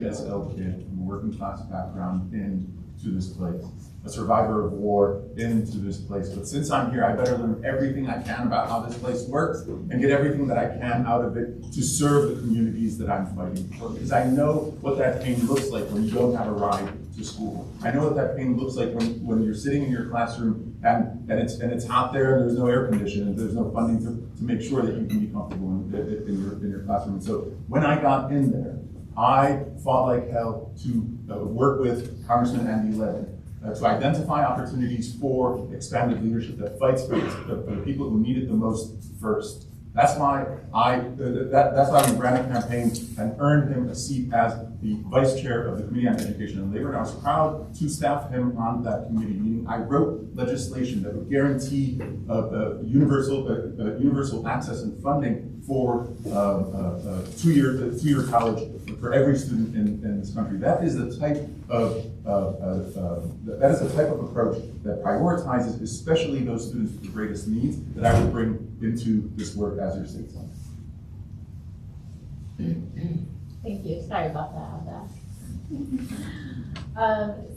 SL kid from a working class background into this place, a survivor of war into this place. But since I'm here, I better learn everything I can about how this place works and get everything that I can out of it to serve the communities that I'm fighting for. Because I know what that pain looks like when you don't have a ride to school. I know what that pain looks like when you're sitting in your classroom and it's hot there and there's no air conditioning and there's no funding to make sure that you can be comfortable in your classroom. And so when I got in there, I fought like hell to work with Congressman Andy Levin to identify opportunities for expanded leadership that fights for the people who need it the most first. That's why that's why we ran a campaign and earned him a seat as the vice chair of the Committee on Education and Labor. And I was proud to staff him on that committee, meaning I wrote legislation that would guarantee universal access and funding for two-year college for every student in this country. That is the type of approach that prioritizes especially those students with the greatest needs that I would bring into this work as your state senator. Thank you. Sorry about that.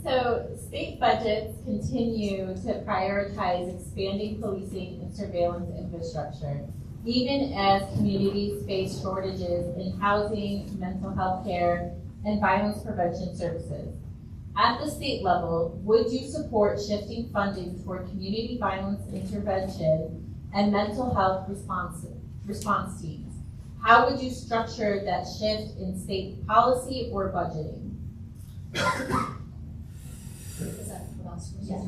So state budgets continue to prioritize expanding policing and surveillance infrastructure, even as communities face shortages in housing, mental health care, and violence prevention services. At the state level, would you support shifting funding toward community violence intervention and mental health response teams? How would you structure that shift in state policy or budgeting? Is that what else? Yes.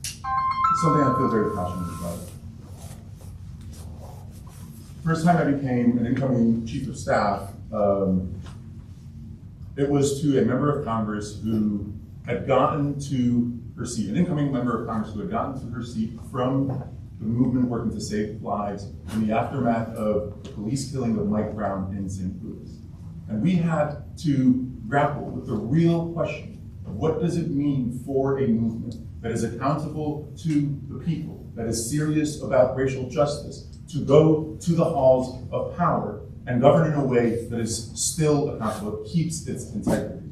It's something I feel very passionate about. First time I became an incoming chief of staff, it was to a member of Congress who had gotten to her seat, an incoming member of Congress who had gotten to her seat from the movement working to save lives in the aftermath of the police killing of Mike Brown in St. Louis. And we had to grapple with the real question of what does it mean for a movement that is accountable to the people, that is serious about racial justice, to go to the halls of power and govern in a way that is still accountable, it keeps its integrity.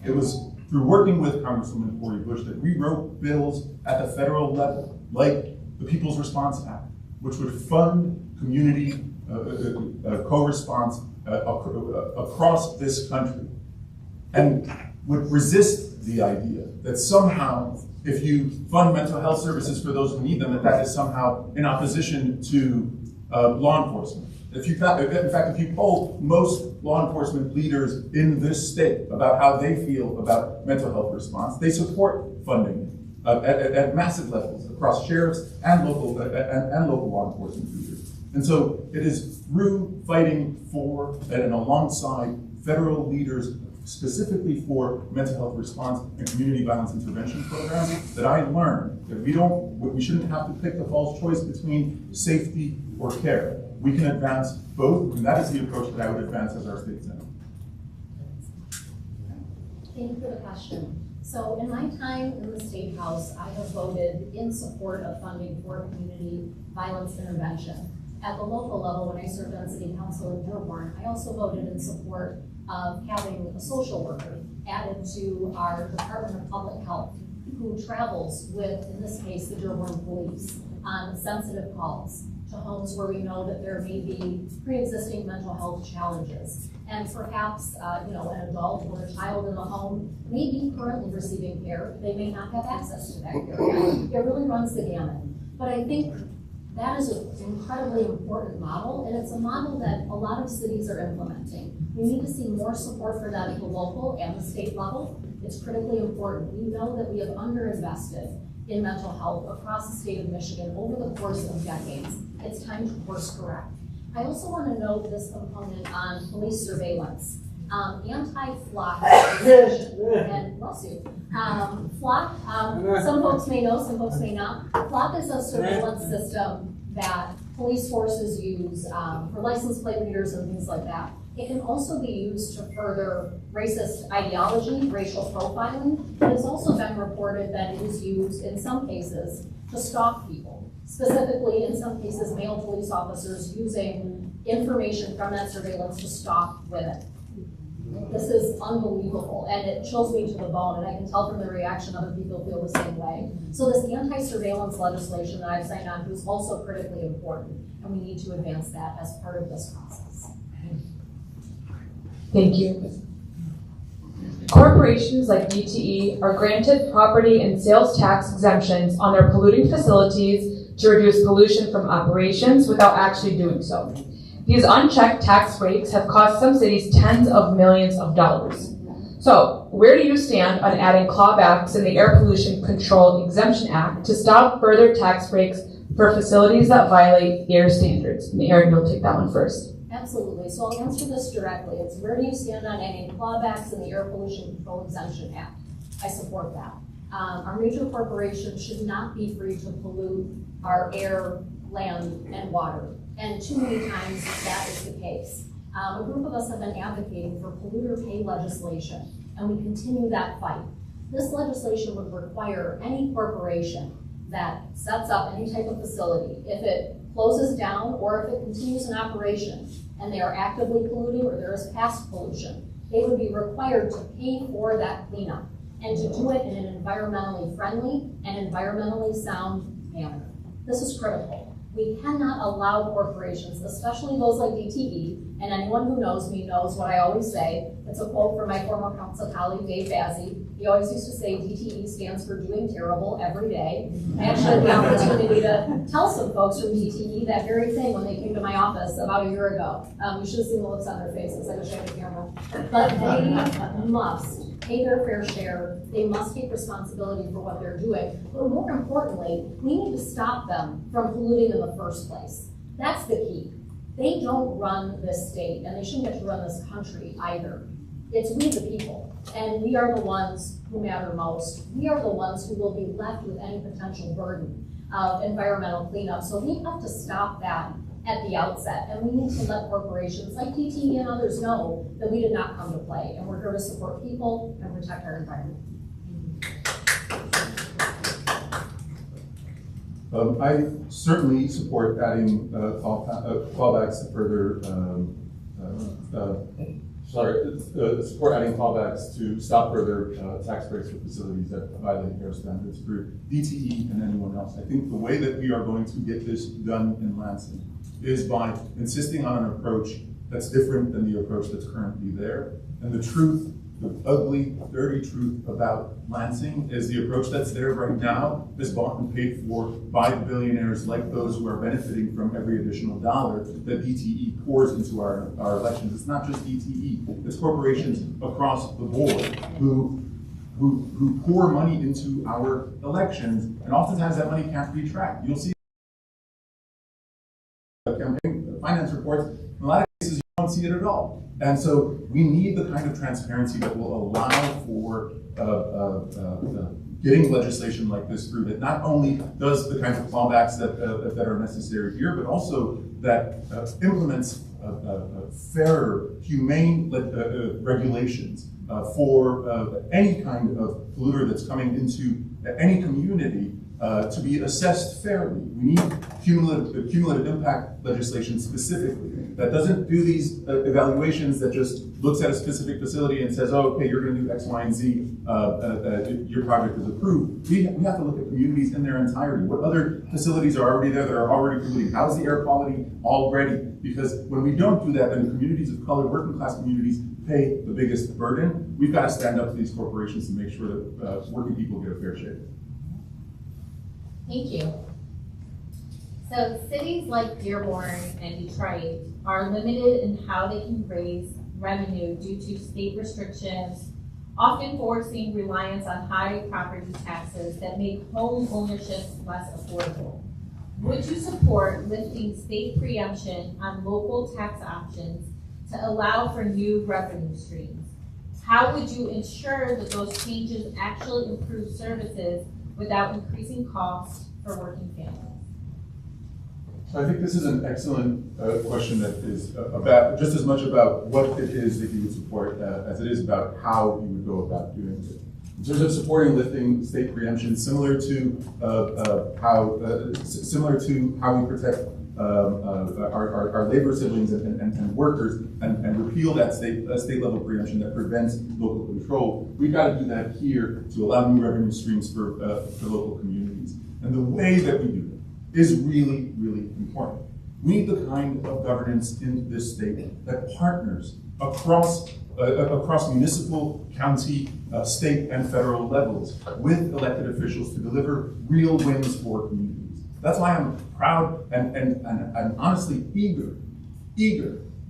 It was through working with Congresswoman Cori Bush that we wrote bills at the federal level, like the People's Response Act, which would fund community co-response across this country, and would resist the idea that somehow, if you fund mental health services for those who need them, that is somehow in opposition to law enforcement. In fact, if you poll most law enforcement leaders in this state about how they feel about mental health response, they support funding at massive levels across sheriffs and local law enforcement leaders. And so it is through fighting for and alongside federal leaders specifically for mental health response and community violence intervention programs that I learned that we shouldn't have to pick the false choice between safety or care. We can advance both, and that is the approach that I would advance as our state senator. Thank you for the question. So in my time in the State House, I have voted in support of funding for community violence intervention. At the local level, when I served on City Council in Dearborn, I also voted in support of having a social worker added to our Department of Public Health who travels with, in this case, the Dearborn Police on sensitive calls to homes where we know that there may be pre-existing mental health challenges. And perhaps, an adult or a child in the home may be currently receiving care. They may not have access to that care. It really runs the gamut. But I think that is an incredibly important model, and it's a model that a lot of cities are implementing. We need to see more support for that at the local and the state level. It's critically important. We know that we have underinvested in mental health across the state of Michigan over the course of decades. It's time to course correct. I also want to note this component on police surveillance. Anti-flock legislation, and bless you. Flock, some folks may know, some folks may not. Flock is a surveillance system that police forces use for license plate readers and things like that. It can also be used to further racist ideology, racial profiling. It has also been reported that it is used in some cases to stalk people. Specifically, in some cases, male police officers using information from that surveillance to stalk women. This is unbelievable, and it chills me to the bone, and I can tell from the reaction other people feel the same way. So this anti-surveillance legislation that I've signed on to is also critically important, and we need to advance that as part of this process. Thank you. Corporations like DTE are granted property and sales tax exemptions on their polluting facilities to reduce pollution from operations without actually doing so. These unchecked tax breaks have cost some cities tens of millions of dollars. So, where do you stand on adding clawbacks in the Air Pollution Control Exemption Act to stop further tax breaks for facilities that violate air standards? And Aaron, you'll take that one first. Absolutely. So I'll answer this directly. It's where do you stand on adding clawbacks in the Air Pollution Control Exemption Act? I support that. Our major corporations should not be free to pollute our air, land, and water. And too many times that is the case. A group of us have been advocating for polluter pay legislation, and we continue that fight. This legislation would require any corporation that sets up any type of facility, if it closes down or if it continues in operation and they are actively polluting or there is past pollution, they would be required to pay for that cleanup and to do it in an environmentally friendly and environmentally sound manner. This is critical. We cannot allow corporations, especially those like DTE, and anyone who knows me knows what I always say. It's a quote from my former council colleague, Dave Bazzi. He always used to say DTE stands for doing terrible every day. I actually had the opportunity to tell some folks from DTE that very thing when they came to my office about a year ago. You should have seen the looks on their faces. I wish I had a camera. But they must pay their fair share. They must take responsibility for what they're doing. But more importantly, we need to stop them from polluting in the first place. That's the key. They don't run this state, and they shouldn't get to run this country either. It's we the people, and we are the ones who matter most. We are the ones who will be left with any potential burden of environmental cleanup. So we have to stop that at the outset, and we need to let corporations like DTE and others know that we did not come to play, and we're here to support people and protect our environment. I certainly support adding clawbacks to further, support adding clawbacks to stop further tax breaks for facilities that violate air standards for DTE and anyone else. I think the way that we are going to get this done in Lansing is by insisting on an approach that's different than the approach that's currently there. And the truth, the ugly, dirty truth about Lansing is the approach that's there right now is bought and paid for by the billionaires like those who are benefiting from every additional dollar that DTE pours into our elections. It's not just DTE, it's corporations across the board who pour money into our elections, and oftentimes that money can't be tracked. You'll see campaign finance reports, in a lot of cases you don't see it at all. And so we need the kind of transparency that will allow for getting legislation like this through that not only does the kinds of clawbacks that are necessary here, but also that implements fairer, humane regulations for any kind of polluter that's coming into any community to be assessed fairly. We need cumulative impact legislation specifically that doesn't do these evaluations that just looks at a specific facility and says, oh, okay, you're going to do X, Y, and Z, your project is approved. We have to look at communities in their entirety. What other facilities are already there that are already polluting? How's the air quality already? Because when we don't do that, then the communities of color, working class communities, pay the biggest burden. We've got to stand up to these corporations and make sure that working people get a fair shake. Thank you. So cities like Dearborn and Detroit are limited in how they can raise revenue due to state restrictions, often forcing reliance on high property taxes that make home ownership less affordable. Would you support lifting state preemption on local tax options to allow for new revenue streams? How would you ensure that those changes actually improve services without increasing costs for working families? I think this is an excellent question that is about just as much about what it is that you would support as it is about how you would go about doing it. In terms of supporting lifting state preemption, similar to how we protect our labor siblings and workers and repeal that state level preemption that prevents local control. We've got to do that here to allow new revenue streams for local communities. And the way that we do that is really, really important. We need the kind of governance in this state that partners across municipal, county, state, and federal levels with elected officials to deliver real wins for communities. That's why I'm proud and honestly eager,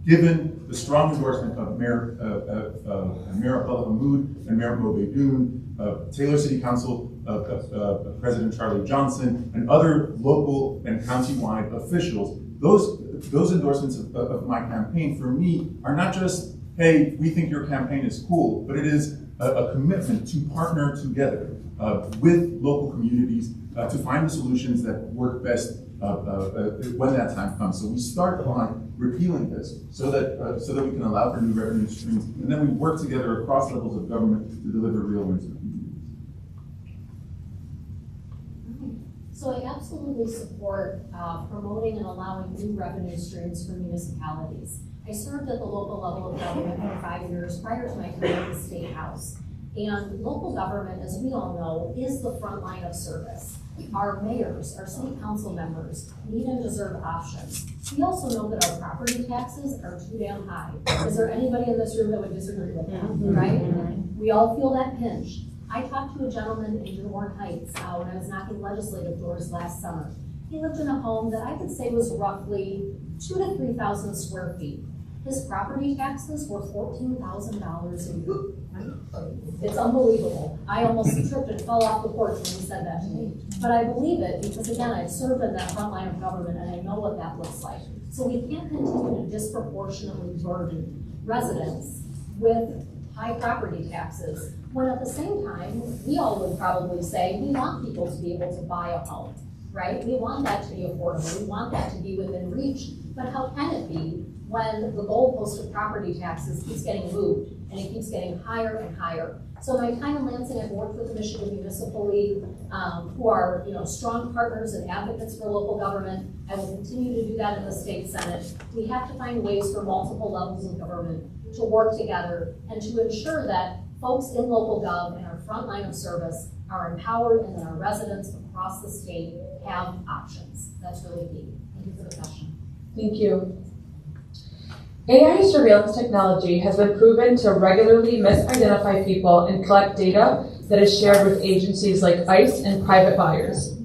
given the strong endorsement of Mayor Abdullah Hammoud and Mayor Mo Beydoun, Taylor City Council, President Charlie Johnson, and other local and countywide officials. Those endorsements of my campaign for me are not just, hey, we think your campaign is cool, but it is a commitment to partner together with local communities to find the solutions that work best when that time comes. So we start by repealing this so that we can allow for new revenue streams, and then we work together across levels of government to deliver real wins for communities. So I absolutely support promoting and allowing new revenue streams for municipalities. I served at the local level of government for 5 years prior to my career at the State House. And local government, as we all know, is the front line of service. Our mayors, our city council members need and deserve options. We also know that our property taxes are too damn high. Is there anybody in this room that would disagree with that, right? We all feel that pinch. I talked to a gentleman in Dearborn Heights when I was knocking legislative doors last summer. He lived in a home that I could say was roughly 2,000 to 3,000 square feet. His property taxes were $14,000 a year. It's unbelievable. I almost tripped and fell off the porch when he said that to me. But I believe it because, again, I've served in that front line of government and I know what that looks like. So we can't continue to disproportionately burden residents with high property taxes, when at the same time, we all would probably say we want people to be able to buy a home, right? We want that to be affordable. We want that to be within reach. But how can it be when the goalpost of property taxes keeps getting moved and it keeps getting higher and higher? So my time in Lansing, I've worked with the Michigan Municipal League, who are strong partners and advocates for local government. I will continue to do that in the state Senate. We have to find ways for multiple levels of government to work together and to ensure that folks in local gov and our front line of service are empowered and that our residents across the state have options. That's really key. Thank you for the question. Thank you. AI surveillance technology has been proven to regularly misidentify people and collect data that is shared with agencies like ICE and private buyers.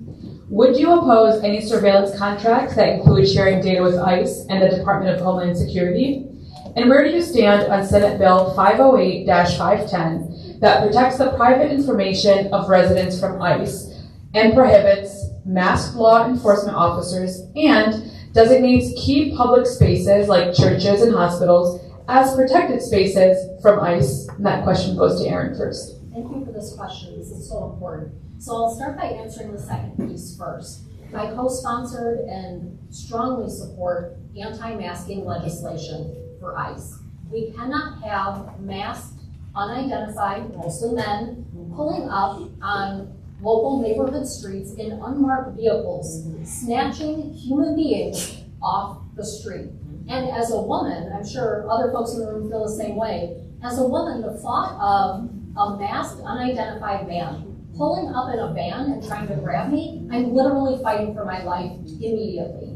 Would you oppose any surveillance contracts that include sharing data with ICE and the Department of Homeland Security? And where do you stand on Senate Bill 508-510 that protects the private information of residents from ICE and prohibits masked law enforcement officers and designates key public spaces like churches and hospitals as protected spaces from ICE? And that question goes to Aaron first. Thank you for this question. This is so important. So I'll start by answering the second piece first. I co-sponsored and strongly support anti-masking legislation for ICE. We cannot have masked, unidentified, mostly men, pulling up on local neighborhood streets in unmarked vehicles, snatching human beings off the street. And as a woman, I'm sure other folks in the room feel the same way, as a woman, the thought of a masked, unidentified man pulling up in a van and trying to grab me, I'm literally fighting for my life immediately.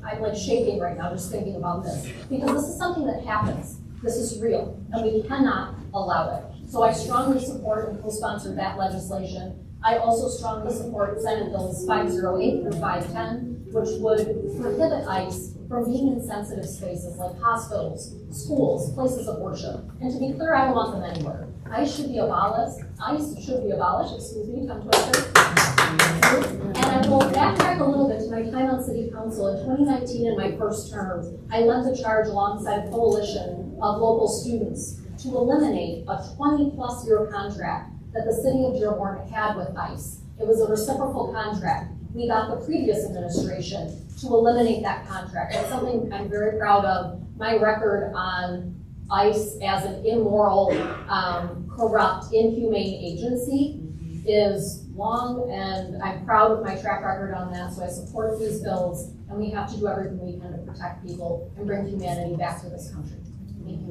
I'm like shaking right now just thinking about this, because this is something that happens. This is real, and we cannot allow it. So I strongly support and co-sponsor that legislation. I also strongly support Senate Bills 508 through 510, which would prohibit ICE from being in sensitive spaces like hospitals, schools, places of worship. And to be clear, I don't want them anywhere. ICE should be abolished, tongue twister. And I will backtrack a little bit to my time on City Council. In 2019, in my first term, I led the charge alongside a coalition of local students to eliminate a 20-plus year contract that the city of Dearborn had with ICE. It was a reciprocal contract. We got the previous administration to eliminate that contract. That's something I'm very proud of. My record on ICE as an immoral, corrupt, inhumane agency is long, and I'm proud of my track record on that, so I support these bills, and we have to do everything we can to protect people and bring humanity back to this country. Thank you.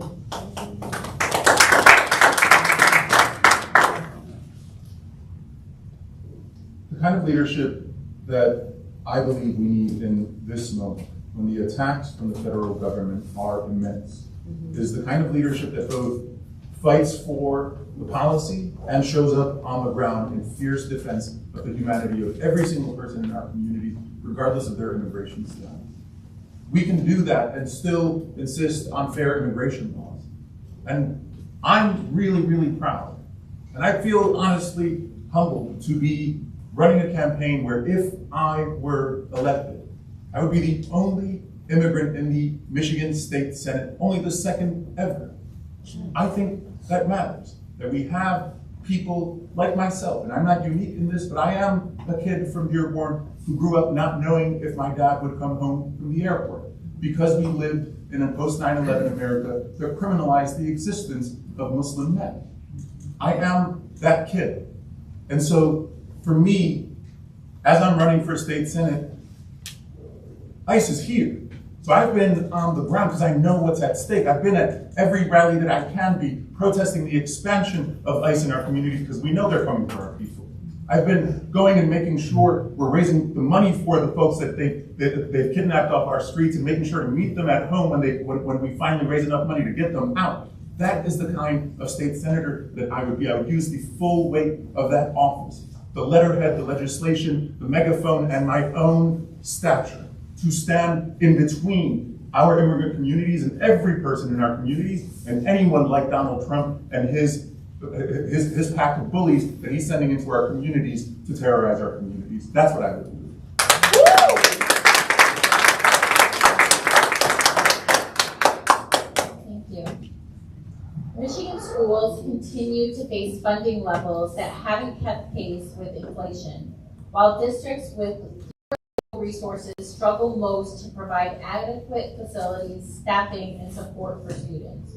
The kind of leadership that I believe we need in this moment, when the attacks from the federal government are immense, is the kind of leadership that both fights for the policy and shows up on the ground in fierce defense of the humanity of every single person in our community, regardless of their immigration status. We can do that and still insist on fair immigration laws. And I'm really, really proud. And I feel honestly humbled to be running a campaign where if I were elected, I would be the only immigrant in the Michigan State Senate, only the second ever. I think that matters, that we have people like myself, and I'm not unique in this, but I am a kid from Dearborn who grew up not knowing if my dad would come home from the airport, because we lived in a post-9/11 America that criminalized the existence of Muslim men. I am that kid. And so for me, as I'm running for state senate, ICE is here. So I've been on the ground because I know what's at stake. I've been at every rally that I can be, protesting the expansion of ICE in our community because we know they're coming for our people. I've been going and making sure we're raising the money for the folks that they've kidnapped off our streets and making sure to meet them at home when we finally raise enough money to get them out. That is the kind of state senator that I would be. I would use the full weight of that office, the letterhead, the legislation, the megaphone, and my own stature to stand in between our immigrant communities and every person in our communities and anyone like Donald Trump and his pack of bullies that he's sending into our communities to terrorize our communities. That's what I would do. Thank you. Michigan schools continue to face funding levels that haven't kept pace with inflation, while districts with resources struggle most to provide adequate facilities, staffing, and support for students.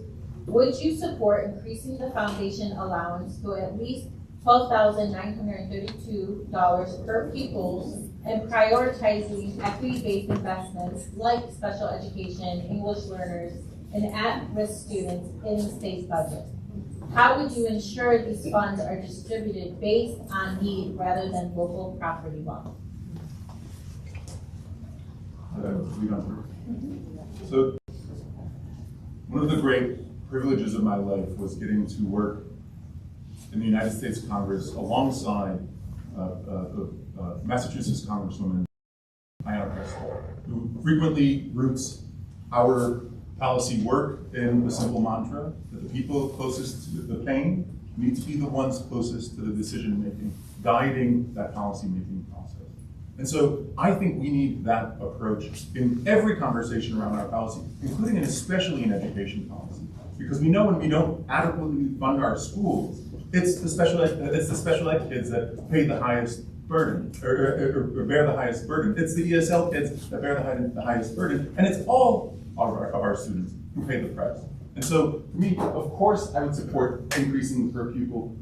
Would you support increasing the foundation allowance to at least $12,932 per pupil and prioritizing equity-based investments like special education, English learners, and at-risk students in the state's budget? How would you ensure these funds are distributed based on need rather than local property law? So, one of the great privileges of my life was getting to work in the United States Congress alongside Massachusetts Congresswoman Ayanna Pressley, who frequently roots our policy work in the simple mantra that the people closest to the pain need to be the ones closest to the decision-making, guiding that policy-making process. And so I think we need that approach in every conversation around our policy, including and especially in education policy. Because we know when we don't adequately fund our schools, it's the special ed kids that pay the highest burden, or bear the highest burden. It's the ESL kids that bear the highest burden, and it's all of our students who pay the price. And so for me, of course, I would support increasing the per pupil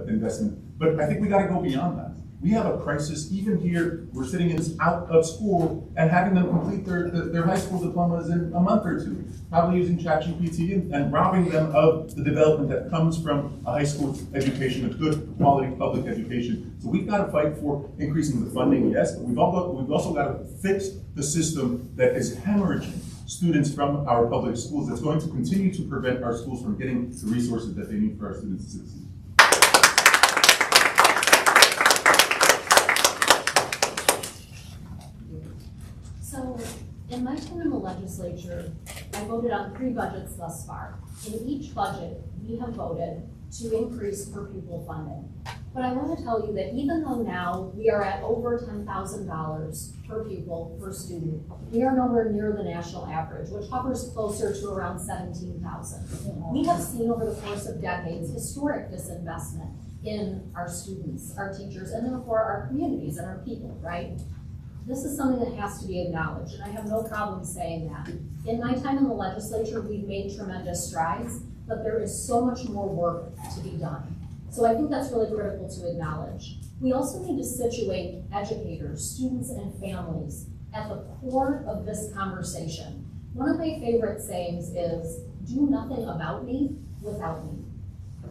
investment, but I think we gotta go beyond that. We have a crisis, even here, we're sitting out of school and having them complete their high school diplomas in a month or two, probably using ChatGPT and robbing them of the development that comes from a high school education, a good quality public education. So we've got to fight for increasing the funding, yes, but we've also got to fix the system that is hemorrhaging students from our public schools, that's going to continue to prevent our schools from getting the resources that they need for our students to succeed. So, in my time in the legislature, I voted on 3 budgets thus far. In each budget, we have voted to increase per pupil funding. But I want to tell you that even though now we are at over $10,000 per pupil per student, we are nowhere near the national average, which hovers closer to around $17,000. We have seen over the course of decades historic disinvestment in our students, our teachers, and therefore our communities and our people, right? This is something that has to be acknowledged, and I have no problem saying that. In my time in the legislature, we've made tremendous strides, but there is so much more work to be done. So I think that's really critical to acknowledge. We also need to situate educators, students, and families at the core of this conversation. One of my favorite sayings is, do nothing about me without me.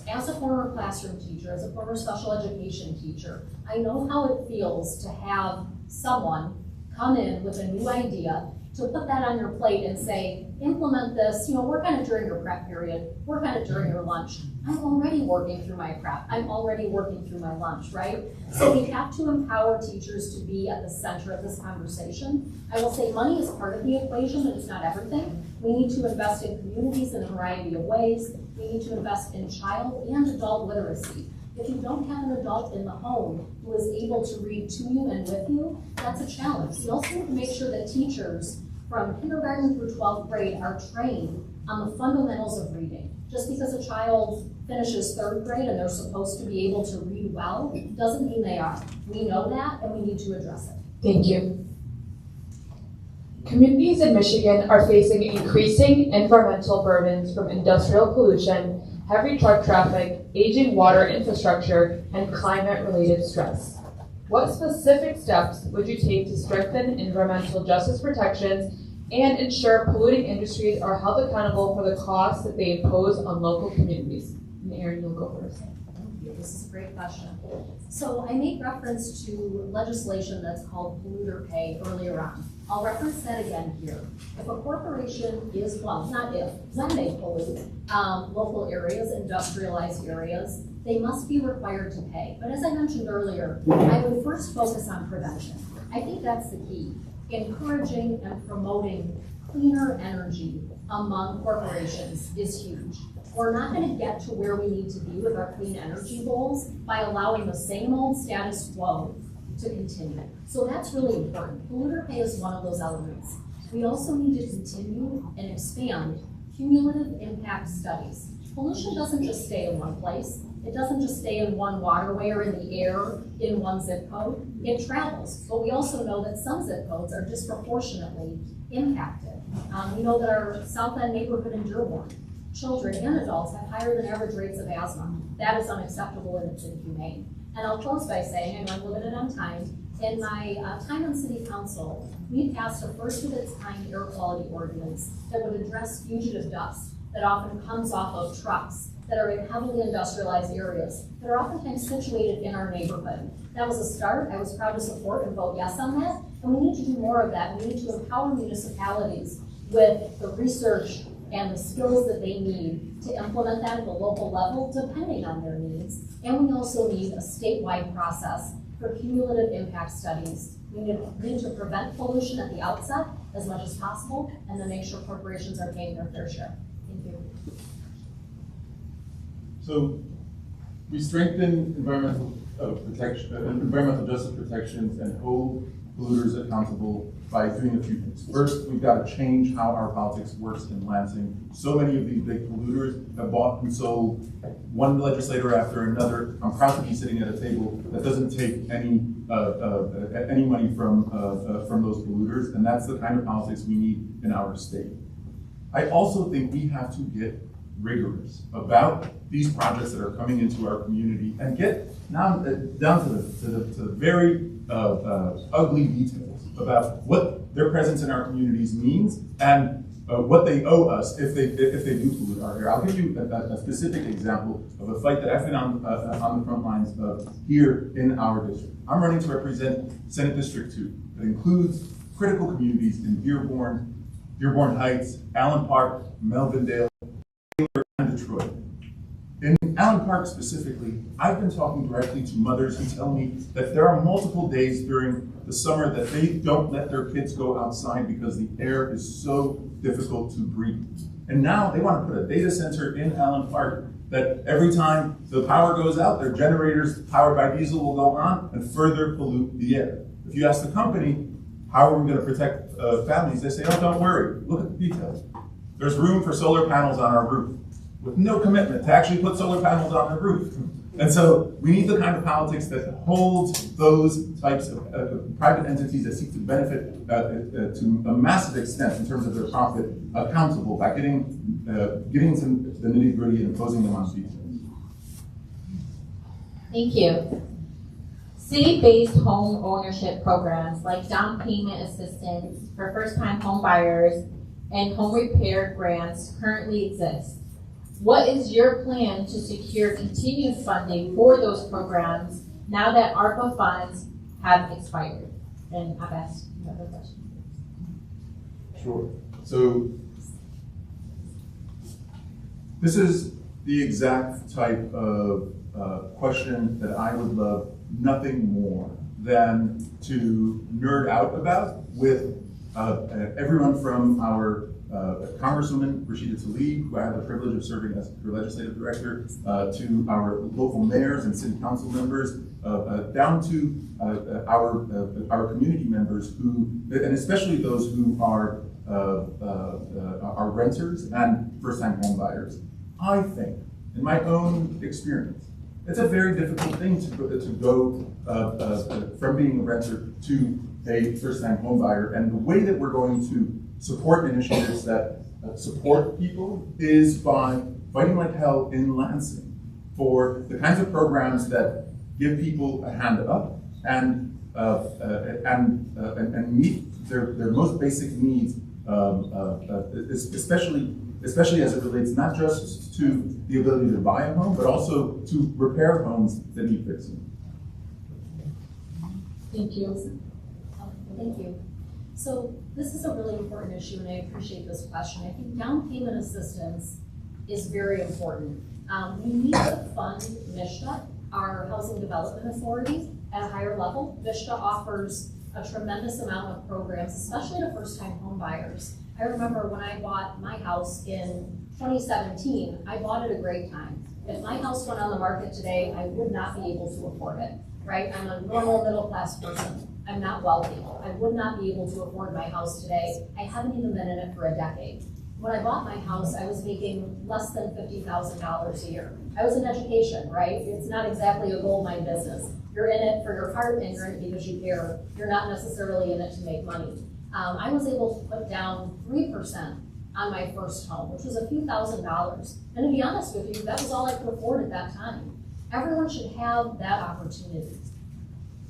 As a former classroom teacher, as a former special education teacher, I know how it feels to have someone come in with a new idea, to put that on your plate and say, implement this, work on it during your prep period, work on it during your lunch. I'm already working through my prep. I'm already working through my lunch, right? So we have to empower teachers to be at the center of this conversation. I will say money is part of the equation, but it's not everything. We need to invest in communities in a variety of ways. We need to invest in child and adult literacy. If you don't have an adult in the home who is able to read to you and with you, that's a challenge. You also need to make sure that teachers from kindergarten through 12th grade are trained on the fundamentals of reading. Just because a child finishes 3rd grade and they're supposed to be able to read well, doesn't mean they are. We know that and we need to address it. Thank you. Communities in Michigan are facing increasing environmental burdens from industrial pollution, heavy truck traffic, aging water infrastructure, and climate-related stress. What specific steps would you take to strengthen environmental justice protections and ensure polluting industries are held accountable for the costs that they impose on local communities? And Erin, you'll go first. Thank you. This is a great question. So I made reference to legislation that's called polluter pay earlier on. I'll reference that again here. If a corporation is, well, not if, when they pollute local areas, industrialized areas, they must be required to pay. But as I mentioned earlier, I would first focus on prevention. I think that's the key. Encouraging and promoting cleaner energy among corporations is huge. We're not going to get to where we need to be with our clean energy goals by allowing the same old status quo to continue. So that's really important. Polluter pay is one of those elements. We also need to continue and expand cumulative impact studies. Pollution doesn't just stay in one place. It doesn't just stay in one waterway or in the air in one zip code. It travels. But we also know that some zip codes are disproportionately impacted. We know that our South End neighborhood in Dearborn, children and adults have higher than average rates of asthma. That is unacceptable and it's inhumane. And I'll close by saying, I know I'm limited on time, in my time on City Council, we passed a first of its kind air quality ordinance that would address fugitive dust that often comes off of trucks that are in heavily industrialized areas that are oftentimes situated in our neighborhood. That was a start. I was proud to support and vote yes on that. And we need to do more of that. We need to empower municipalities with the research and the skills that they need to implement that at the local level, depending on their needs. And we also need a statewide process for cumulative impact studies. We need to prevent pollution at the outset as much as possible, and then make sure corporations are paying their fair share. Thank you. So we strengthen environmental justice protections and hold polluters accountable by doing a few things. First, we've got to change how our politics works in Lansing. So many of these big polluters have bought and sold one legislator after another. I'm proud to be sitting at a table that doesn't take any money from those polluters, and that's the kind of politics we need in our state. I also think we have to get rigorous about these projects that are coming into our community and get down to the very ugly details about what their presence in our communities means and what they owe us if they do pollute our air. I'll give you a specific example of a fight that I've been on the front lines of here in our district. I'm running to represent Senate District 2. That includes critical communities in Dearborn Heights, Allen Park, Melvindale, and Detroit. In Allen Park specifically, I've been talking directly to mothers who tell me that there are multiple days during the summer that they don't let their kids go outside because the air is so difficult to breathe. And now they want to put a data center in Allen Park that every time the power goes out, their generators powered by diesel will go on and further pollute the air. If you ask the company, how are we going to protect families? They say, oh, don't worry, look at the details. There's room for solar panels on our roof, with no commitment to actually put solar panels on the roof. And so we need the kind of politics that holds those types of private entities that seek to benefit to a massive extent in terms of their profit accountable by getting some the nitty-gritty and imposing them on details. Thank you. City-based home ownership programs like down payment assistance for first-time home buyers and home repair grants currently exist. What is your plan to secure continued funding for those programs now that ARPA funds have expired? And I've asked another question. Sure. So this is the exact type of question that I would love nothing more than to nerd out about with everyone from our Congresswoman Rashida Tlaib, who I have the privilege of serving as her legislative director, to our local mayors and city council members, down to our community members who, and especially those who are renters and first-time home buyers. I think, in my own experience, it's a very difficult thing to go from being a renter to a first-time home buyer. And the way that we're going to support initiatives that support people is by fighting like hell in Lansing for the kinds of programs that give people a hand up and meet their most basic needs, especially as it relates not just to the ability to buy a home, but also to repair homes that need fixing. Thank you. Thank you. So this is a really important issue, and I appreciate this question. I think down payment assistance is very important. We need to fund MSHDA, our Housing Development Authority, at a higher level. MSHDA offers a tremendous amount of programs, especially to first-time home buyers. I remember when I bought my house in 2017, I bought it at a great time. If my house went on the market today, I would not be able to afford it, right? I'm a normal middle-class person. I'm not wealthy. I would not be able to afford my house today. I haven't even been in it for a decade. When I bought my house, I was making less than $50,000 a year. I was in education, right? It's not exactly a gold mine business. You're in it for your heart and you're in it because you care. You're not necessarily in it to make money. I was able to put down 3% on my first home, which was a few $1,000s. And to be honest with you, that was all I could afford at that time. Everyone should have that opportunity.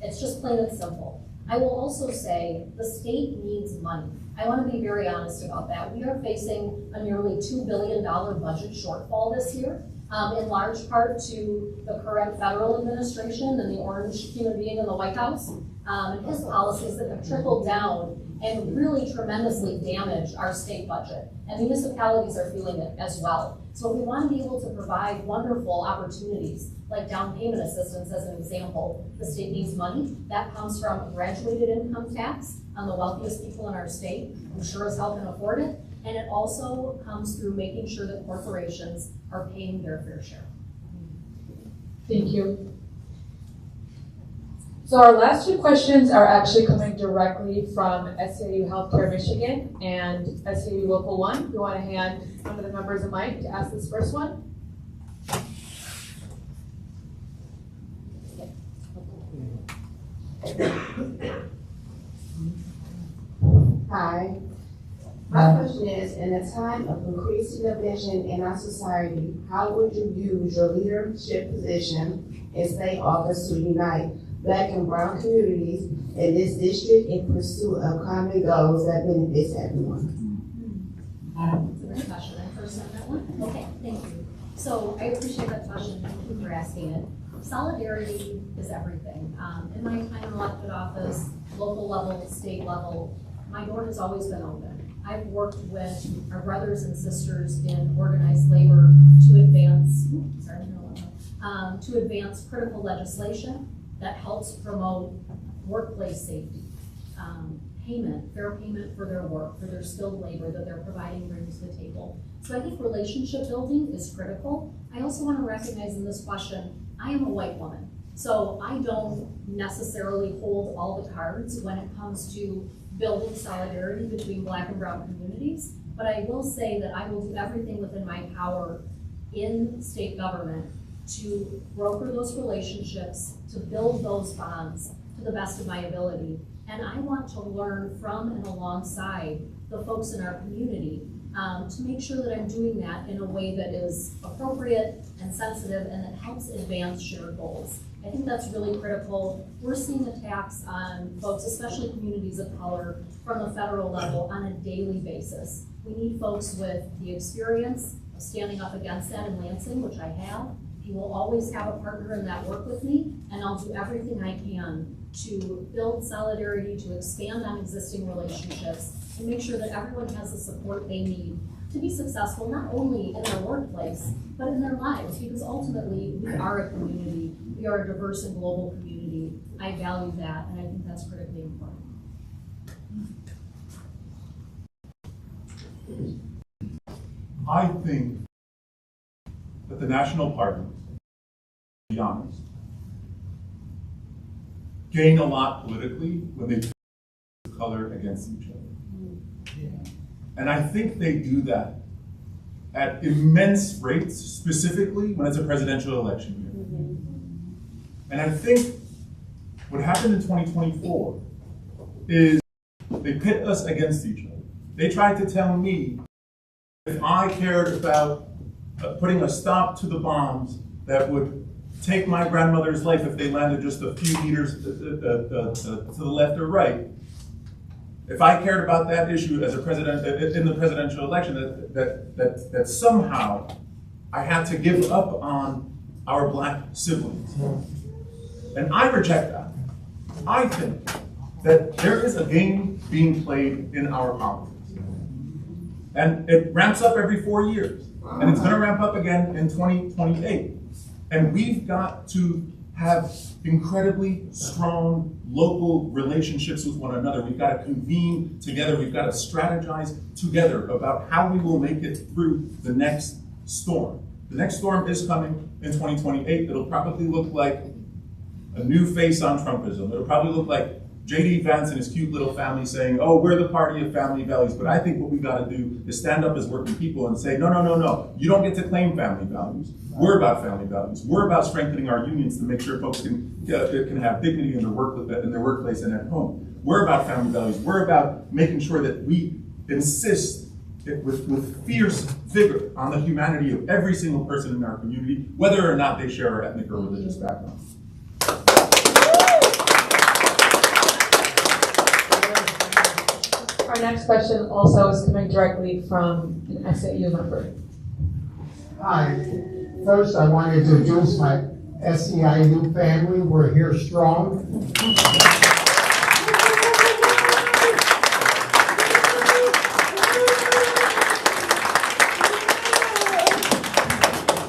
It's just plain and simple. I will also say the state needs money. I want to be very honest about that. We are facing a nearly $2 billion budget shortfall this year, in large part to the current federal administration and the orange human being in the White House, and his policies that have trickled down and really tremendously damaged our state budget. And municipalities are feeling it as well. So if we want to be able to provide wonderful opportunities like down payment assistance as an example, the state needs money. That comes from graduated income tax on the wealthiest people in our state, who sure as hell can afford it. And it also comes through making sure that corporations are paying their fair share. Thank you. So our last two questions are actually coming directly from SEIU Healthcare Michigan and SEIU Local 1. We want to hand one of the members a mic to ask this first one. Hi. My question is, in a time of increasing division in our society, how would you use your leadership position and state office to unite Black and brown communities in this district in pursuit of common goals that benefits everyone? That's a great question. I'm first on that one. Okay, thank you. So I appreciate that question. Thank you for asking it. Solidarity is everything. In my time in elected office, local level, state level, my door has always been open. I've worked with our brothers and sisters in organized labor to advance, to advance critical legislation that helps promote workplace safety, fair payment for their work, for their skilled labor that they're providing brings to the table. So I think relationship building is critical. I also want to recognize in this question, I am a white woman. So I don't necessarily hold all the cards when it comes to building solidarity between Black and brown communities, but I will say that I will do everything within my power in state government to broker those relationships, to build those bonds to the best of my ability. And I want to learn from and alongside the folks in our community to make sure that I'm doing that in a way that is appropriate and sensitive and that helps advance shared goals. I think that's really critical. We're seeing attacks on folks, especially communities of color, from the federal level on a daily basis. We need folks with the experience of standing up against that in Lansing, which I have. You will always have a partner in that work with me, and I'll do everything I can to build solidarity, to expand on existing relationships, and make sure that everyone has the support they need to be successful, not only in their workplace, but in their lives, because ultimately we are a community. We are a diverse and global community. I value that, and I think that's critically important. I think that the national parties, to be honest, gain a lot politically when they turn color against each other. And I think they do that at immense rates, specifically when it's a presidential election year. And I think what happened in 2024 is they pit us against each other. They tried to tell me if I cared about putting a stop to the bombs that would take my grandmother's life if they landed just a few meters to the left or right, if I cared about that issue as a president in the presidential election, that somehow I had to give up on our black siblings. And I reject that. I think that there is a game being played in our politics. And it ramps up every 4 years. And it's gonna ramp up again in 2028. And we've got to have incredibly strong local relationships with one another. We've got to convene together. We've got to strategize together about how we will make it through the next storm. The next storm is coming in 2028. It'll probably look like a new face on Trumpism. It'll probably look like J.D. Vance and his cute little family saying, oh, we're the party of family values. But I think what we've got to do is stand up as working people and say, no, no, no, no. You don't get to claim family values. We're about family values. We're about strengthening our unions to make sure folks can have dignity in their workplace and at home. We're about family values. We're about making sure that we insist with fierce vigor on the humanity of every single person in our community, whether or not they share our ethnic or religious background. Our next question also is coming directly from an SEIU member. Hi. First, I want to introduce my SEIU family. We're here strong.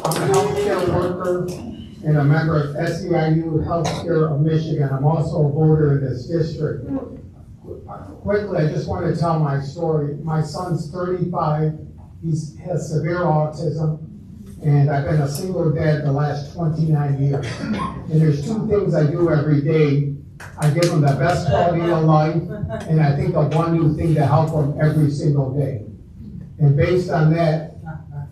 I'm a healthcare worker and a member of SEIU Healthcare of Michigan. I'm also a voter in this district. Quickly, I just want to tell my story. My son's 35. He has severe autism, and I've been a single dad the last 29 years. And there's two things I do every day. I give him the best quality of life, and I think of one new thing to help him every single day. And based on that,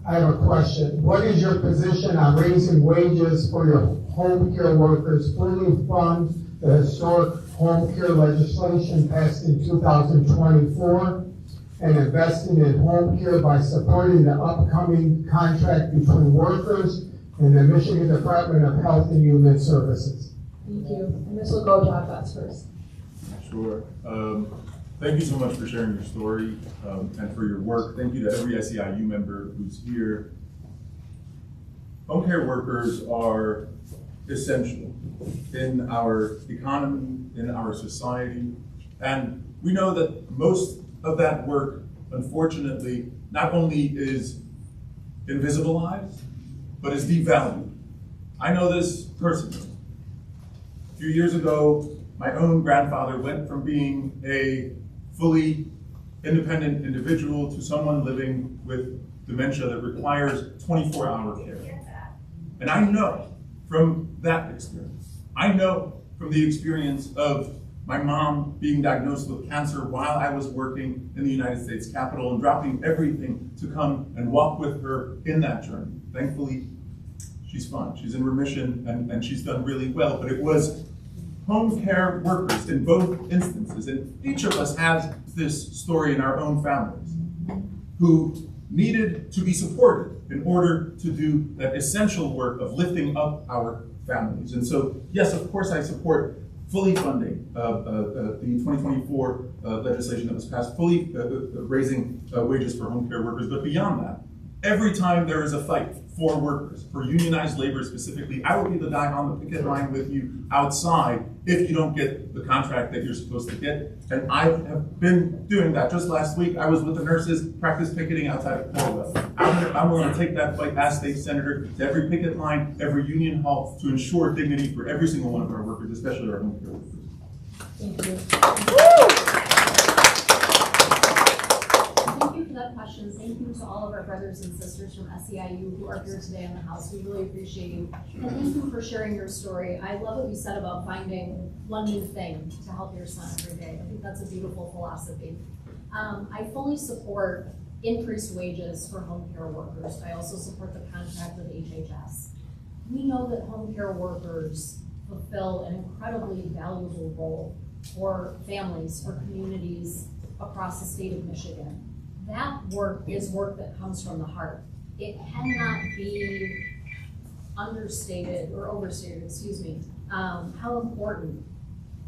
I have a question. What is your position on raising wages for your home care workers, fully fund the historic home care legislation passed in 2024, and investing in home care by supporting the upcoming contract between workers and the Michigan Department of Health and Human Services? Thank you. And this will go to Abbas first. Sure. Thank you so much for sharing your story and for your work. Thank you to every SEIU member who's here. Home care workers are essential in our economy, in our society, and we know that most of that work, unfortunately, not only is invisibilized, but is devalued. I know this personally. A few years ago, my own grandfather went from being a fully independent individual to someone living with dementia that requires 24-hour care. And I know from that experience, I know from the experience of my mom being diagnosed with cancer while I was working in the United States Capitol and dropping everything to come and walk with her in that journey. Thankfully, she's fine. She's in remission and she's done really well, but it was home care workers in both instances, and each of us has this story in our own families, who needed to be supported in order to do that essential work of lifting up our families. And so, yes, of course, I support fully funding the 2024 legislation that was passed, fully raising wages for home care workers. But beyond that, every time there is a fight for workers, for unionized labor specifically, I will be the guy on the picket line with you outside if you don't get the contract that you're supposed to get. And I have been doing that. Just last week, I was with the nurses practice picketing outside of Corwell. I'm willing to take that fight as state senator to every picket line, every union hall, to ensure dignity for every single one of our workers, especially our home care workers. Thank you. Thank you for that question. Thank you to all of our brothers and sisters from SEIU who are here today in the House. We really appreciate you. And thank you for sharing your story. I love what you said about finding one new thing to help your son every day. I think that's a beautiful philosophy. I fully support increased wages for home care workers. I also support the contract with HHS. We know that home care workers fulfill an incredibly valuable role for families, for communities across the state of Michigan. That work is work that comes from the heart. It cannot be understated or overstated, how important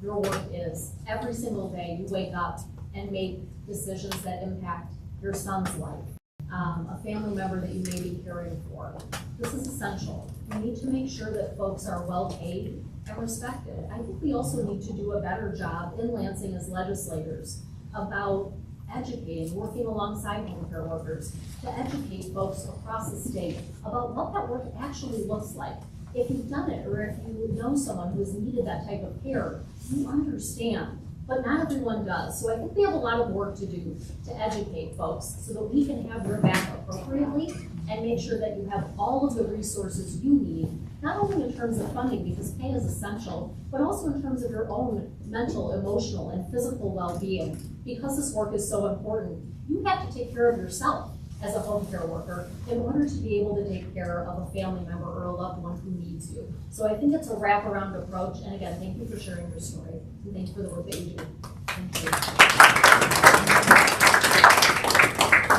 your work is. Every single day you wake up and make decisions that impact your son's life, a family member that you may be caring for. This is essential. We need to make sure that folks are well paid and respected. I think we also need to do a better job in Lansing as legislators about educating, working alongside home care workers to educate folks across the state about what that work actually looks like. If you've done it, or if you know someone who has needed that type of care, you understand, but not everyone does. So I think we have a lot of work to do to educate folks so that we can have your back appropriately and make sure that you have all of the resources you need, not only in terms of funding, because pay is essential, but also in terms of your own mental, emotional, and physical well-being. Because this work is so important, you have to take care of yourself as a home care worker in order to be able to take care of a family member or a loved one who needs you. So I think it's a wraparound approach, and again, thank you for sharing your story, and thanks for the work that you do. Thank you.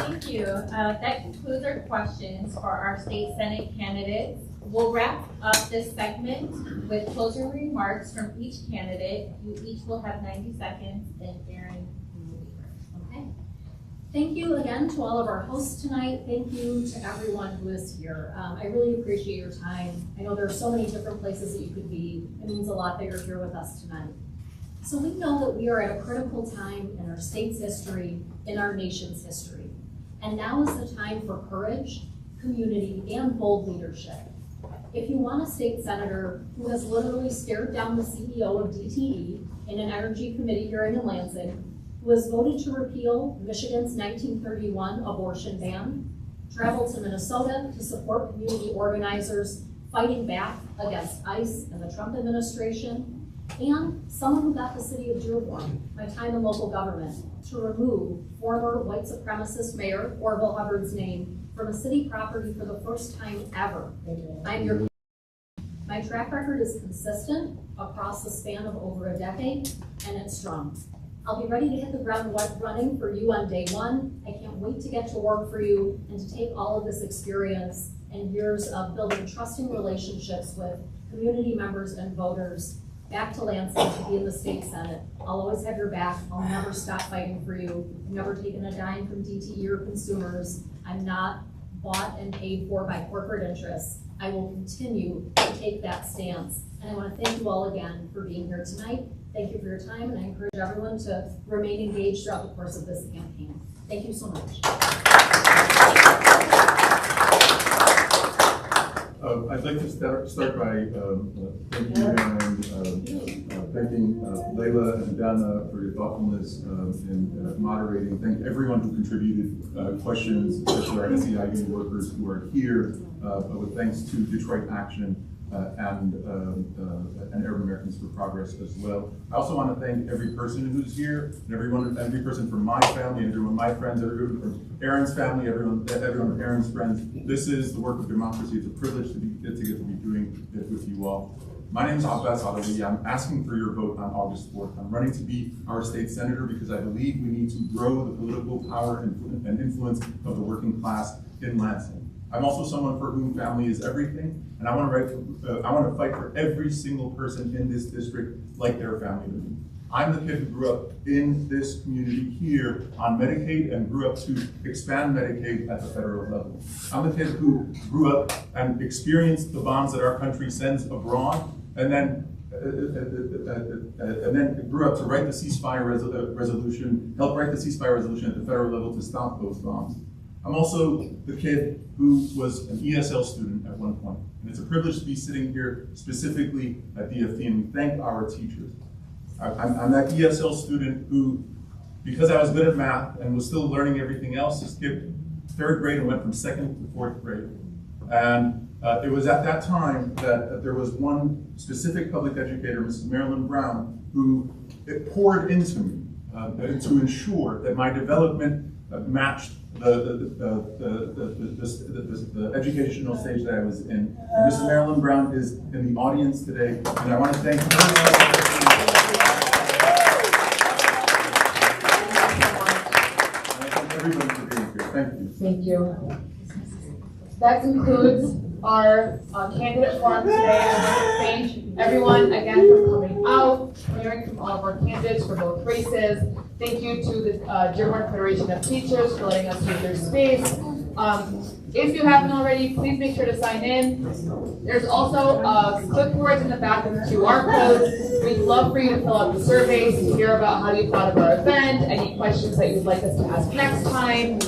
Thank you. That concludes our questions for our state senate candidates. We'll wrap up this segment with closing remarks from each candidate. You each will have 90 seconds, and Aaron, you will be first. Okay. Thank you again to all of our hosts tonight. Thank you to everyone who is here. I really appreciate your time. I know there are so many different places that you could be. It means a lot that you're here with us tonight. So we know that we are at a critical time in our state's history, in our nation's history. And now is the time for courage, community, and bold leadership. If you want a state senator who has literally stared down the CEO of DTE in an energy committee hearing in Lansing, who has voted to repeal Michigan's 1931 abortion ban, traveled to Minnesota to support community organizers fighting back against ICE and the Trump administration, and someone who got the city of Dearborn, my time in local government, to remove former white supremacist Mayor Orville Hubbard's name from a city property for the first time ever. My track record is consistent across the span of over a decade, and it's strong. I'll be ready to hit the ground running for you on day one. I can't wait to get to work for you and to take all of this experience and years of building trusting relationships with community members and voters back to Lansing to be in the state senate. I'll always have your back. I'll never stop fighting for you. I've never taken a dime from DTE or consumers. I'm not bought and paid for by corporate interests. I will continue to take that stance. And I want to thank you all again for being here tonight. Thank you for your time, and I encourage everyone to remain engaged throughout the course of this campaign. Thank you so much. I'd like to start by thanking you and thanking Layla and Dana for your thoughtfulness in moderating. Thank everyone who contributed questions, especially our SEIU workers who are here. With thanks to Detroit Action and Arab Americans for Progress as well. I also want to thank every person who's here, and every person from my family, everyone, my friends, everyone from Aaron's family, everyone from Aaron's friends. This is the work of democracy. It's a privilege to get to be doing it with you all. My name is Abbas Alawi. I'm asking for your vote on August 4th. I'm running to be our state senator because I believe we need to grow the political power and influence of the working class in Lansing. I'm also someone for whom family is everything, and I want to fight for every single person in this district like their family to me. I'm the kid who grew up in this community here on Medicaid and grew up to expand Medicaid at the federal level. I'm the kid who grew up and experienced the bombs that our country sends abroad, and then grew up to write the ceasefire resolution, help write the ceasefire resolution at the federal level to stop those bombs. I'm also the kid who was an ESL student at one point, and it's a privilege to be sitting here specifically at DFT, and we thank our teachers. I'm that ESL student who, because I was good at math and was still learning everything else, skipped third grade and went from second to fourth grade. And it was at that time that there was one specific public educator, Mrs. Marilyn Brown, who poured into me to ensure that my development matched the educational stage that I was in. And Mrs. Marilyn Brown is in the audience today, and I want to thank her. Everybody for being here. Thank you. Thank you. That concludes our candidate forum today. I want to thank everyone again for coming out, hearing from all of our candidates for both races. Thank you to the Dearborn Federation of Teachers for letting us use their space. If you haven't already, please make sure to sign in. There's also clipboards in the back with QR codes. We'd love for you to fill out the surveys to hear about how you thought of our event, any questions that you'd like us to ask next time.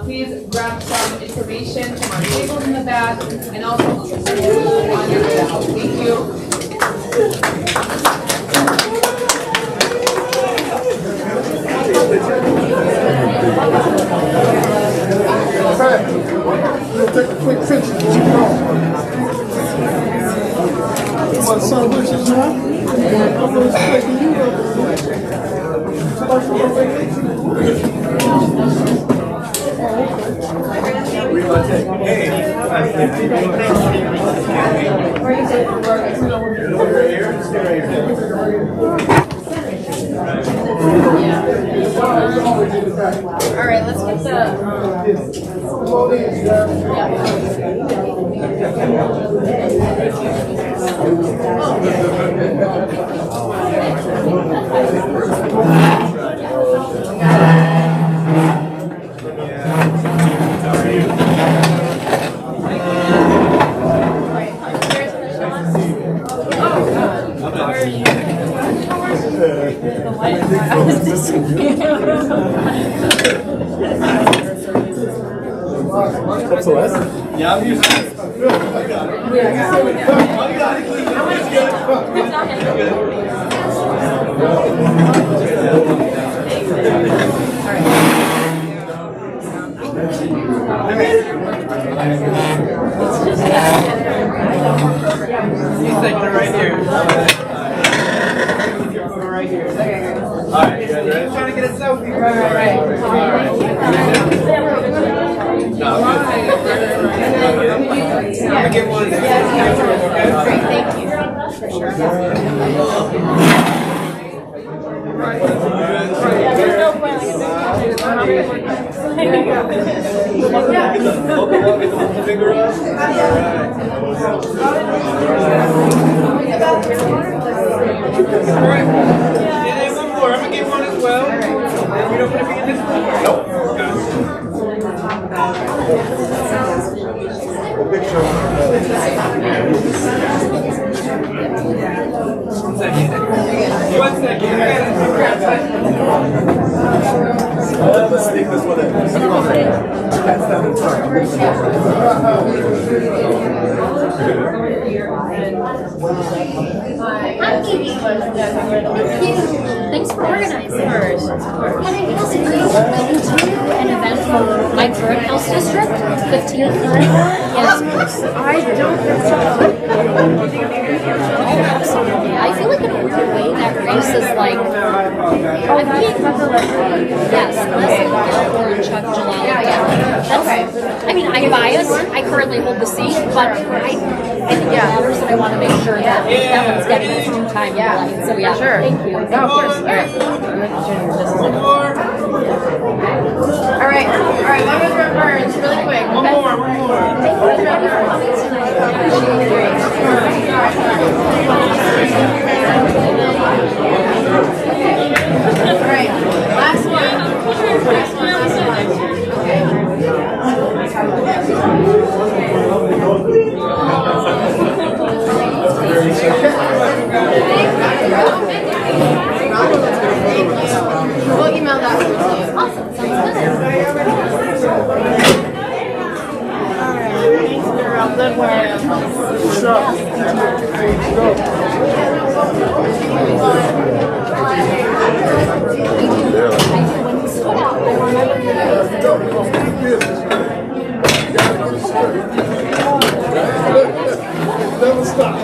Please grab some information from our tables in the back and also on your ballot. Thank you. We'll take a quick picture. My son wishes you. I'm going to take you All right, let's get the. Yeah, I'm used to it. He's taking it right here. Right here. All right, you guys ready? Trying to get a selfie. Right. No, I'm get one. Great, thank you. For sure. There's no point one more. I'm gonna get one as well. You don't want to be in this one? Nope. One second. Let's take this one in. That's down in front. Thanks for organizing. Can I ask, are you planning to do an event for my current house district, 15th? Yes. I don't think so. Absolutely. I feel like in a weird way that race is like, I'm being, yes, Leslie Dearborn and Chuck Jalal. That's, I mean, I'm biased. I currently hold the seat, but I think it matters, and I want to make sure that that one's getting its due time. So yeah, Sure. thank you. No, of course. All right. All right. One more burns, really quick. One more. Thank you everybody for coming tonight. I appreciate All right. Last one. We'll email that over to you. Awesome. Sounds good. Good work. When you stood out, I remember your Never stop.